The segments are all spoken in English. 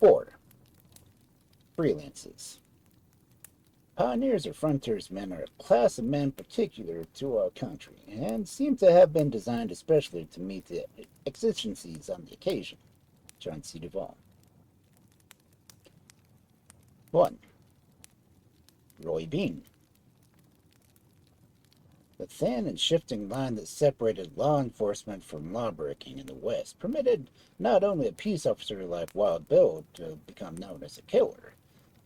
4. Freelances. Pioneers or frontiersmen are a class of men peculiar to our country, and seem to have been designed especially to meet the exigencies on the occasion. John C. Duvall. 1. Roy Bean. The thin and shifting line that separated law enforcement from lawbreaking in the West permitted not only a peace officer like Wild Bill to become known as a killer,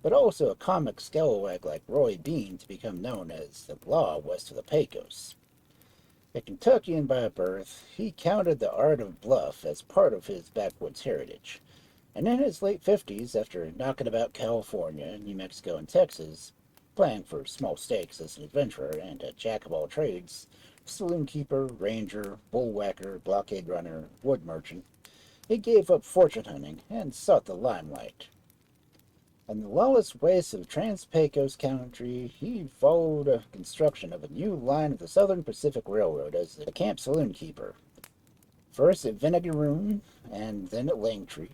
but also a comic scalawag like Roy Bean to become known as the law west of the Pecos. A Kentuckian by birth, he counted the art of bluff as part of his backwoods heritage, and in his late 50s, after knocking about California, New Mexico, and Texas, playing for small stakes as an adventurer and a jack of all trades, saloon keeper, ranger, bullwhacker, blockade runner, wood merchant, he gave up fortune hunting and sought the limelight. In the lawless wastes of Trans-Pecos Country, he followed the construction of a new line of the Southern Pacific Railroad as a camp saloon keeper, first at Vinegaroon and then at Langtree,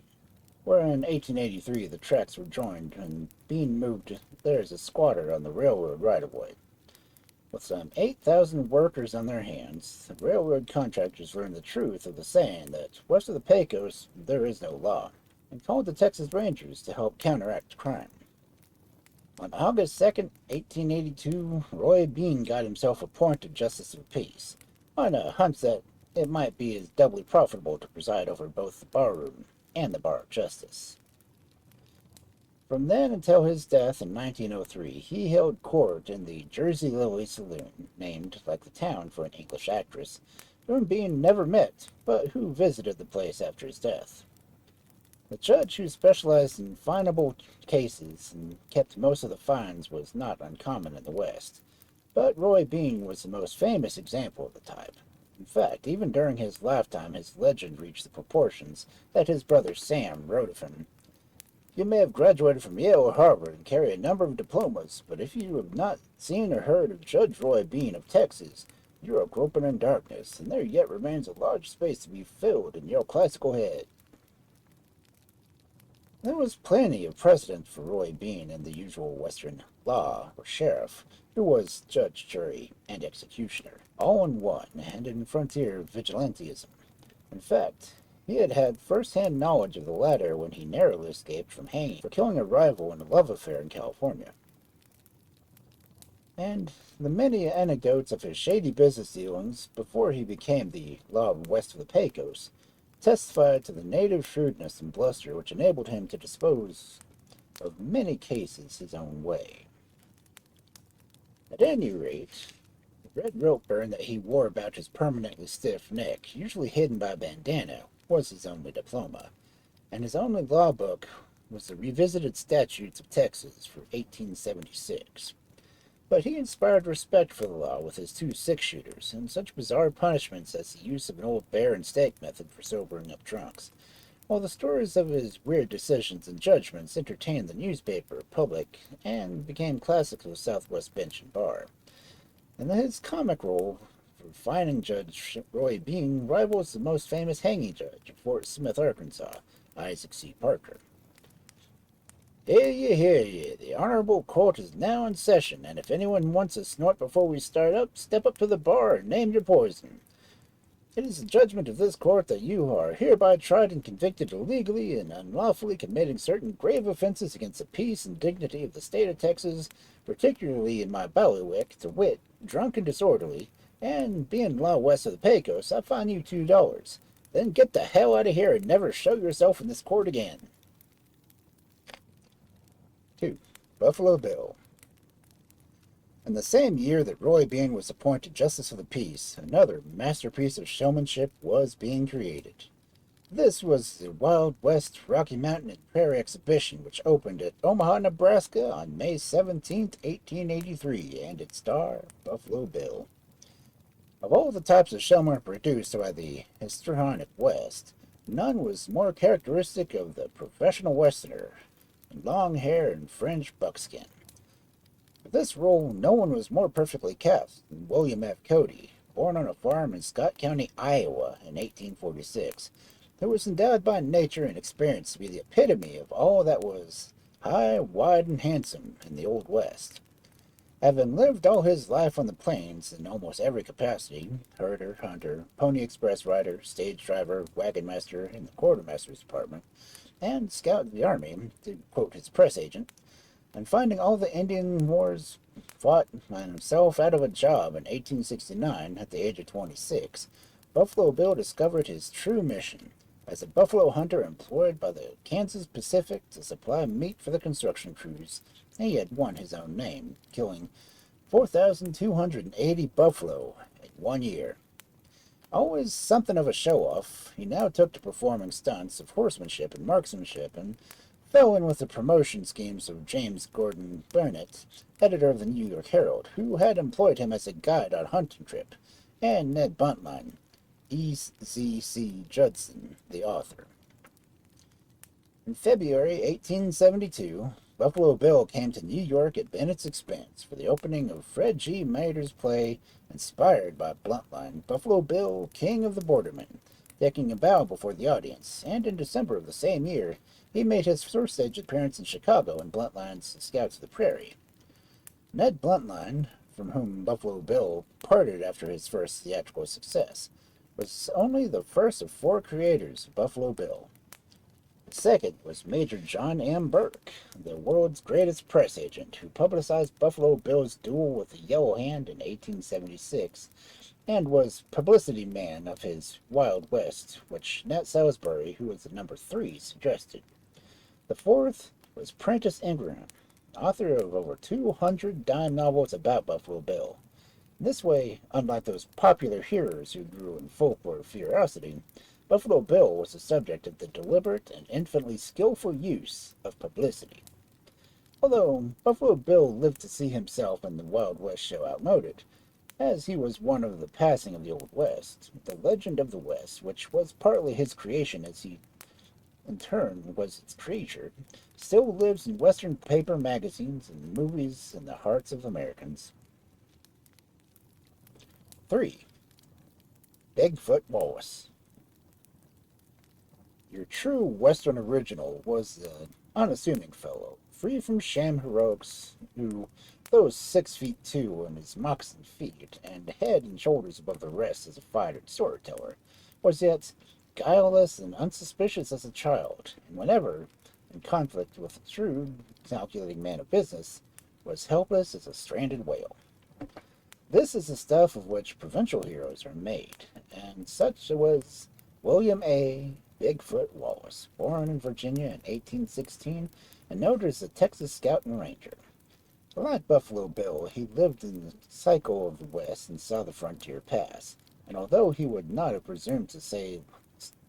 where in 1883 the tracks were joined and Bean moved there as a squatter on the railroad right-of-way. With some 8,000 workers on their hands, the railroad contractors learned the truth of the saying that west of the Pecos there is no law, and called the Texas Rangers to help counteract crime. On August 2nd, 1882, Roy Bean got himself appointed Justice of the Peace, on a hunch that it might be as doubly profitable to preside over both the barroom and the bar of justice. From then until his death in 1903, he held court in the Jersey Lily Saloon, named, like the town, for an English actress, whom Bean never met, but who visited the place after his death. The judge who specialized in finable cases and kept most of the fines was not uncommon in the West, but Roy Bean was the most famous example of the type. In fact, even during his lifetime, his legend reached the proportions that his brother Sam wrote of him. You may have graduated from Yale or Harvard and carry a number of diplomas, but if you have not seen or heard of Judge Roy Bean of Texas, you are groping in darkness, and there yet remains a large space to be filled in your classical head. There was plenty of precedent for Roy Bean in the usual Western law, or sheriff, who was judge, jury, and executioner, all in one, and in frontier vigilantism. In fact, he had had first-hand knowledge of the latter when he narrowly escaped from hanging for killing a rival in a love affair in California. And the many anecdotes of his shady business dealings before he became the law west of the Pecos testified to the native shrewdness and bluster which enabled him to dispose of many cases his own way. At any rate, the red rope band that he wore about his permanently stiff neck, usually hidden by a bandana, was his only diploma, and his only law book was the Revisited Statutes of Texas for 1876. But he inspired respect for the law with his 2 6-shooters, and such bizarre punishments as the use of an old bear and steak method for sobering up drunks, while the stories of his weird decisions and judgments entertained the newspaper, public, and became classics of the Southwest bench and bar. And his comic role for fining Judge Roy Bean rivals the most famous hanging judge of Fort Smith, Arkansas, Isaac C. Parker. Hear ye, the honorable court is now in session, and if anyone wants a snort before we start up, step up to the bar and name your poison. It is the judgment of this court that you are hereby tried and convicted illegally and unlawfully committing certain grave offenses against the peace and dignity of the state of Texas, particularly in my bailiwick, to wit, drunk and disorderly, and being law west of the Pecos, I fine you $2. Then get the hell out of here and never show yourself in this court again. 2. Buffalo Bill. In the same year that Roy Bean was appointed Justice of the Peace, another masterpiece of showmanship was being created. This was the Wild West Rocky Mountain and Prairie Exhibition, which opened at Omaha, Nebraska on May 17, 1883, and its star, Buffalo Bill. Of all the types of showmen produced by the histrionic West, none was more characteristic of the professional Westerner, long hair and fringed buckskin. For this role, no one was more perfectly cast than William F. Cody, born on a farm in Scott County, Iowa in 1846, who was endowed by nature and experience to be the epitome of all that was high, wide, and handsome in the Old West. Having lived all his life on the plains in almost every capacity, herder, hunter, pony express rider, stage driver, wagon master in the quartermaster's department, and scout of the army, to quote his press agent, and finding all the Indian wars fought and himself out of a job in 1869 at the age of 26, Buffalo Bill discovered his true mission as a buffalo hunter employed by the Kansas Pacific to supply meat for the construction crews. He had won his own name, killing 4,280 buffalo in 1 year. Always something of a show-off, he now took to performing stunts of horsemanship and marksmanship, and fell in with the promotion schemes of James Gordon Burnett, editor of the New York Herald, who had employed him as a guide on a hunting trip, and Ned Buntline, E.Z.C. Judson, the author. In February 1872, Buffalo Bill came to New York at Bennett's expense for the opening of Fred G. Mader's play, inspired by Buntline, Buffalo Bill, King of the Bordermen, taking a bow before the audience, and in December of the same year, he made his first stage appearance in Chicago in Bluntline's Scouts of the Prairie. Ned Buntline, from whom Buffalo Bill parted after his first theatrical success, was only the first of 4 creators of Buffalo Bill. The second was Major John M. Burke, the world's greatest press agent, who publicized Buffalo Bill's duel with the Yellow Hand in 1876, and was publicity man of his Wild West, which Nat Salisbury, who was the number 3, suggested. The fourth was Prentice Ingraham, author of over 200 dime novels about Buffalo Bill. This way, unlike those popular heroes who grew in folklore ferocity, Buffalo Bill was the subject of the deliberate and infinitely skillful use of publicity. Although Buffalo Bill lived to see himself and the Wild West show outmoded, as he was one of the passing of the Old West, the legend of the West, which was partly his creation as he in turn was its creature, still lives in Western paper magazines and movies in the hearts of Americans. 3. Big-Foot Wallace. Your true Western original was an unassuming fellow, free from sham heroics, who, though 6'2" in his moccasin feet, and head and shoulders above the rest as a fighter and storyteller, was yet guileless and unsuspicious as a child, and whenever in conflict with a shrewd, calculating man of business, was helpless as a stranded whale. This is the stuff of which provincial heroes are made, and such was William A. Big-Foot Wallace, born in Virginia in 1816 and noted as a Texas scout and ranger. Like Buffalo Bill, he lived in the cycle of the West and saw the frontier pass, and although he would not have presumed to say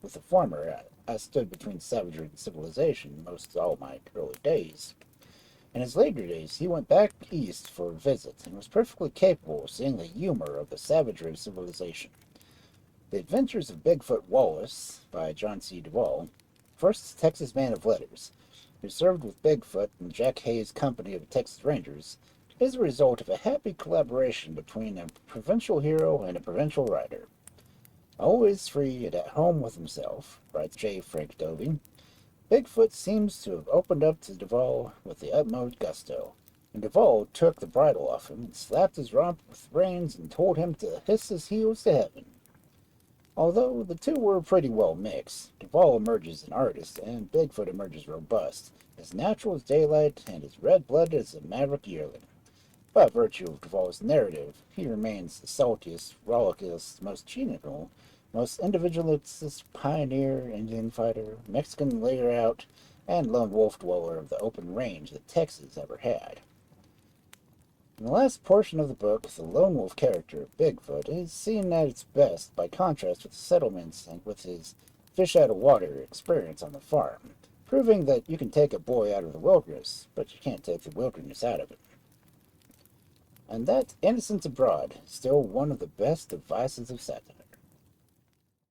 with the former, I stood between savagery and civilization most all my early days. In his later days, he went back east for a visit, and was perfectly capable of seeing the humor of the savagery of civilization. The Adventures of Big-Foot Wallace, by John C. Duvall, first Texas man of letters, who served with Bigfoot and Jack Hayes' company of Texas Rangers, is a result of a happy collaboration between a provincial hero and a provincial writer. Always free and at home with himself, writes J. Frank Dobie, Bigfoot seems to have opened up to Duvall with the utmost gusto, and Duvall took the bridle off him and slapped his rump with reins and told him to hiss his heels to heaven. Although the two were pretty well mixed, Duvall emerges an artist and Bigfoot emerges robust, as natural as daylight and as red-blooded as a maverick yearling. By virtue of Duvall's narrative, he remains the saltiest, rollickiest, most genial, most individualistic pioneer, Indian fighter, Mexican layer-out, and lone wolf dweller of the open range that Texas ever had. In the last portion of the book, the lone wolf character of Bigfoot is seen at its best by contrast with the settlements and with his fish-out-of-water experience on the farm, proving that you can take a boy out of the wilderness, but you can't take the wilderness out of it. And that Innocents Abroad is still one of the best devices of satire.